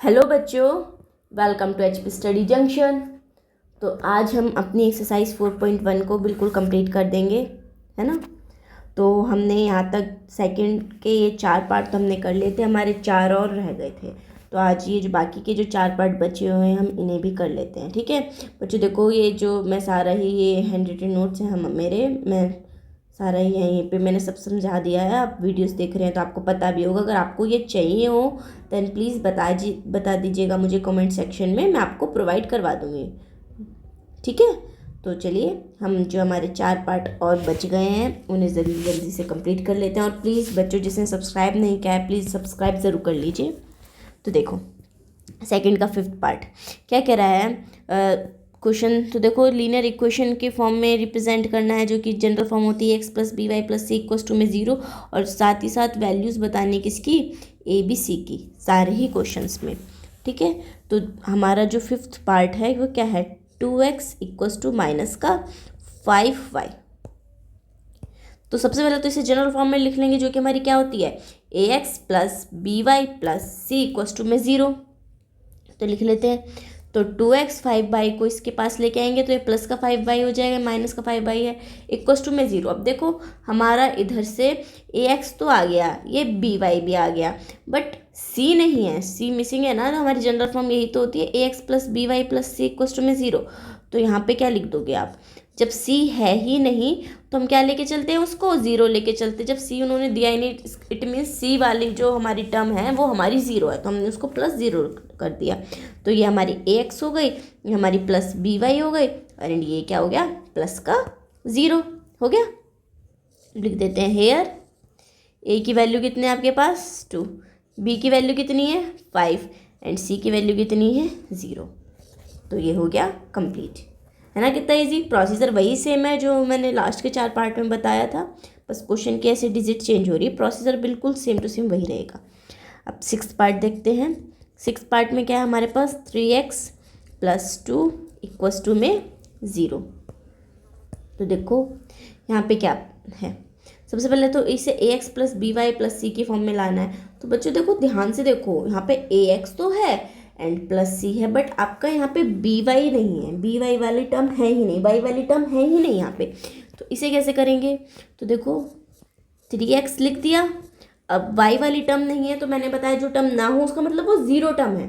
Hello बच्चों, welcome to HP study junction. तो आज हम अपनी एक्सरसाइज 4.1 को बिल्कुल कंप्लीट कर देंगे, है ना। तो हमने यहाँ तक सेकंड के ये 4 पार्ट तो हमने कर लिए थे, हमारे 4 और रह गए थे। तो आज ये जो बाकी के जो 4 पार्ट बचे हुए हैं हम इन्हें भी कर लेते हैं, ठीक है बच्चों। देखो ये जो मैं सारा ही ये हैंड रिटन नोट्स हैं मैं सारा ही यहीं पे मैंने सब समझा दिया है। आप वीडियोस देख रहे हैं तो आपको पता भी होगा। अगर आपको ये चाहिए हो देन प्लीज़ बता दीजिएगा मुझे कमेंट सेक्शन में, मैं आपको प्रोवाइड करवा दूँगी, ठीक है। तो चलिए हम जो हमारे 4 पार्ट और बच गए हैं उन्हें जल्दी जल्दी से कंप्लीट कर लेते हैं। और प्लीज़ बच्चों जिसने सब्सक्राइब नहीं किया है प्लीज़ सब्सक्राइब ज़रूर कर लीजिए। तो देखो सेकंड का 5th पार्ट क्या कह रहा है। क्वेश्चन तो देखो लीनियर इक्वेशन के फॉर्म में रिप्रेजेंट करना है, जो कि जनरल फॉर्म होती है x + by + c = में 0, और साथ ही साथ वैल्यूज़ बतानी किसकी, a b c की, सारे ही क्वेश्चंस में, ठीक है। तो हमारा जो 5th पार्ट है वो क्या है, 2x = -5y। तो सबसे पहले तो इसे जनरल फॉर्म में लिख लेंगे, जो कि हमारी क्या होती है, ax + by + c = में 0। तो लिख लेते हैं। तो 2x 5y को इसके पास लेके आएंगे तो ये प्लस का 5y हो जाएगा, माइनस का 5y है, इक्वस टू में 0। अब देखो हमारा इधर से ax तो आ गया, ये by भी आ गया, बट c नहीं है, c मिसिंग है ना। तो हमारी जनरल फॉर्म यही तो होती है, ax + by + c = में 0। तो यहाँ पे क्या लिख दोगे आप, जब c है ही नहीं तो हम क्या लेके चलते हैं, उसको 0 लेके चलते हैं। जब c उन्होंने दिया ही नहीं, इट मीन्स c वाली जो हमारी टर्म है वो हमारी 0 है, तो हमने उसको +0 कर दिया। तो ये हमारी ax हो गई, ये हमारी +by हो गई, और ये क्या हो गया, प्लस का 0 हो गया। लिख देते हैं हेयर a की वैल्यू कितने आपके पास 2, b की वैल्यू कितनी है 5, एंड c की वैल्यू कितनी है 0। तो ये हो गया कंप्लीट, है ना। कितना इजी, प्रोसीजर वही सेम है जो मैंने लास्ट के 4 पार्ट में बताया था, बस क्वेश्चन की ऐसे डिजिट चेंज हो रही है, प्रोसीजर बिल्कुल सेम टू सेम वही रहेगा। अब 6th पार्ट देखते हैं। 6th पार्ट में क्या है हमारे पास, 3x + 2 = में 0। तो देखो यहाँ पे क्या है, सबसे पहले तो इसे ax + by + c की फॉर्म में लाना है। तो बच्चों देखो ध्यान से देखो, यहाँ पे ax तो है एंड +c है, बट आपका यहाँ पे by नहीं है, by वाली टर्म है ही नहीं, y वाली टर्म है ही नहीं यहाँ पे। तो इसे कैसे करेंगे, तो देखो 3x लिख दिया। अब y वाली टर्म नहीं है, तो मैंने बताया जो टर्म ना हो उसका मतलब वो 0 टर्म है,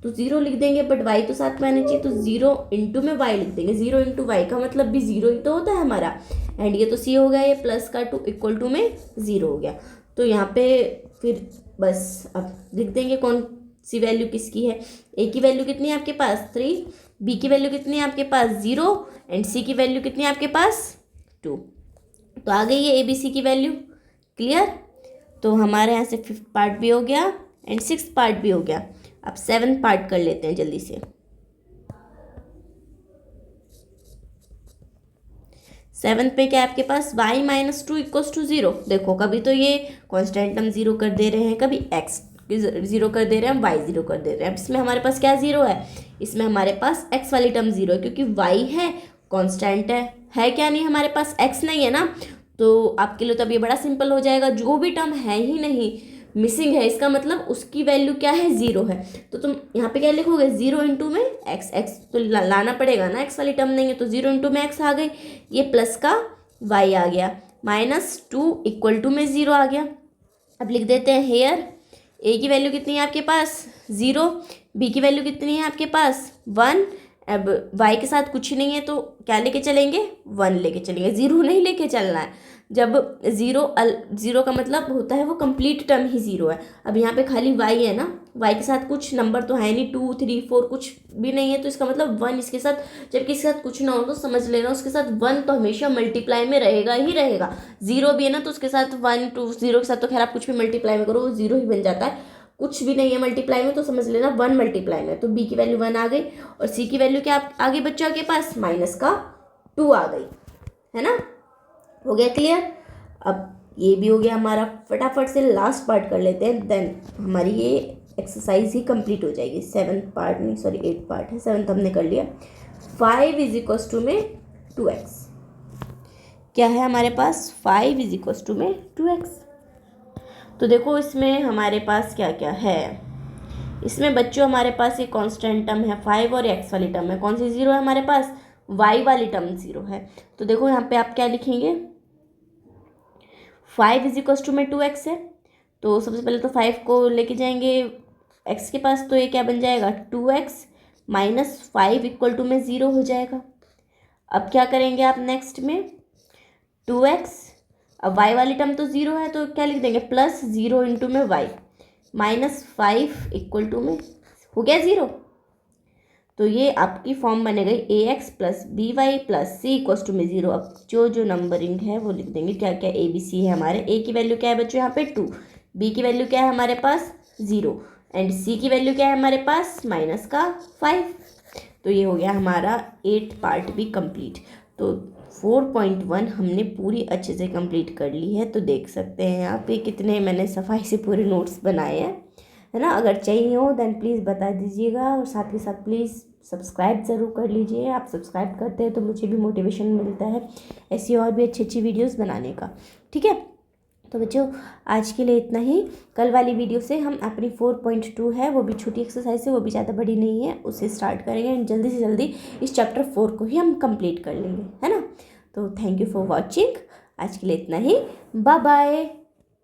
तो 0 लिख देंगे, बट y तो साथ में आना चाहिए, तो 0 × में y लिख देंगे। 0 × y का मतलब भी 0 ही तो होता है हमारा, एंड ये तो c हो गया, ये प्लस का 2 = में 0 हो गया। तो यहाँ पे फिर बस अब लिख देंगे कौन सी वैल्यू किसकी है। a की वैल्यू कितनी है आपके पास 3, b की वैल्यू कितनी है आपके पास 0, एंड c की वैल्यू कितनी है आपके पास 2। तो आ गई है ABC की वैल्यू, क्लियर। तो हमारे यहाँ से 5th पार्ट भी हो गया एंड 6th पार्ट भी हो गया। अब 7th पार्ट कर लेते हैं जल्दी से। 7th पे क्या है आपके पास, y - 2 = 0। देखो कभी तो ये कॉन्स्टेंट हम 0 कर दे रहे हैं, कभी x 0 कर दे रहे हैं, हम y 0 कर दे रहे हैं। अब इसमें हमारे पास क्या 0 है, इसमें हमारे पास x वाली टर्म 0 है, क्योंकि y है कांस्टेंट है क्या नहीं, हमारे पास x नहीं है ना। तो आपके लिए तो अब ये बड़ा सिंपल हो जाएगा, जो भी टर्म है ही नहीं, मिसिंग है, इसका मतलब उसकी वैल्यू क्या है 0 है। तो तुम यहाँ पे क्या लिखोगे, 0 × में x तो लाना पड़ेगा ना, x वाली टर्म नहीं है, तो 0 × में x आ गई, ये प्लस का y आ गया, -2 = में 0 आ गया। अब लिख देते हैं हेयर a की वैल्यू कितनी है आपके पास 0, b की वैल्यू कितनी है आपके पास 1। अब y के साथ कुछ नहीं है तो क्या लेके चलेंगे, 1 लेके चलेंगे, 0 नहीं लेके चलना है। जब 0 का मतलब होता है वो कंप्लीट टर्म ही 0 है। अब यहाँ पे खाली y है ना, y के साथ कुछ नंबर तो है नहीं, 2 3 4 कुछ भी नहीं है, तो इसका मतलब 1 इसके साथ, जबकि इसके साथ कुछ ना हो तो समझ लेना उसके साथ 1 तो हमेशा मल्टीप्लाई में रहेगा ही रहेगा। 0 भी है ना तो उसके साथ 1 2 0 के साथ तो खैर आप कुछ भी मल्टीप्लाई में करो वो 0 ही बन जाता है, कुछ भी नहीं है मल्टीप्लाई में तो समझ लेना 1 मल्टीप्लाई में। तो b की वैल्यू 1 आ गई, और c की वैल्यू क्या आ गई बच्चों के पास -2 आ गई, है ना। हो गया क्लियर। अब ये भी हो गया हमारा, फटाफट से लास्ट पार्ट कर लेते हैं, देन हमारी ये एक्सरसाइज ही कंप्लीट हो जाएगी। 7th पार्ट नहीं, सॉरी 8th पार्ट है, 7th हमने कर लिया। 5 = में 2x, क्या है हमारे पास 5 = में 2x। तो देखो इसमें हमारे पास क्या क्या है, इसमें बच्चों हमारे पास ये कांस्टेंट टर्म है 5 और एक्स वाली टर्म है। कौन सी ज़ीरो है हमारे पास? वाई वाली टर्म ज़ीरो है। तो देखो यहाँ पे आप क्या लिखेंगे, 5 इज इक्वल्स टू में 2x है, तो सबसे पहले तो 5 को लेके जाएंगे x के पास, तो ये क्या बन जाएगा 2x माइनस 5 इक्वल टू में 0 हो जाएगा। अब क्या करेंगे आप नेक्स्ट में 2x, अब y वाली टर्म तो 0 है तो क्या लिख देंगे प्लस 0 इंटू में y माइनस 5 इक्वल टू में हो गया 0। तो ये आपकी फॉर्म बने गई A X plus B Y plus C equals to में 0। अब जो नंबरिंग है वो लिख देंगे, क्या क्या ए बी सी है हमारे। ए की वैल्यू क्या है बच्चों यहाँ पे 2, बी की वैल्यू क्या है हमारे पास 0 एंड सी की वैल्यू क्या है हमारे पास माइनस का 5। तो ये हो गया हमारा 8 पार्ट भी कंप्लीट। तो 4.1 हमने पूरी अच्छे से कंप्लीट कर ली है। तो देख सकते हैं यहाँ पे कितने मैंने सफाई से पूरे नोट्स बनाए हैं, है ना। अगर चाहिए हो देन प्लीज़ बता दीजिएगा, और साथ ही साथ प्लीज़ सब्सक्राइब ज़रूर कर लीजिए। आप सब्सक्राइब करते हैं तो मुझे भी मोटिवेशन मिलता है ऐसी और भी अच्छी अच्छी वीडियोस बनाने का, ठीक है। तो बच्चों आज के लिए इतना ही। कल वाली वीडियो से हम अपनी 4.2 है, वो भी छोटी एक्सरसाइज है, वो भी ज़्यादा बड़ी नहीं है, उससे स्टार्ट करेंगे एंड जल्दी से जल्दी इस चैप्टर 4 को ही हम कंप्लीट कर लेंगे, है ना। तो थैंक यू फॉर वॉचिंग। आज के लिए इतना ही, बाय बाय।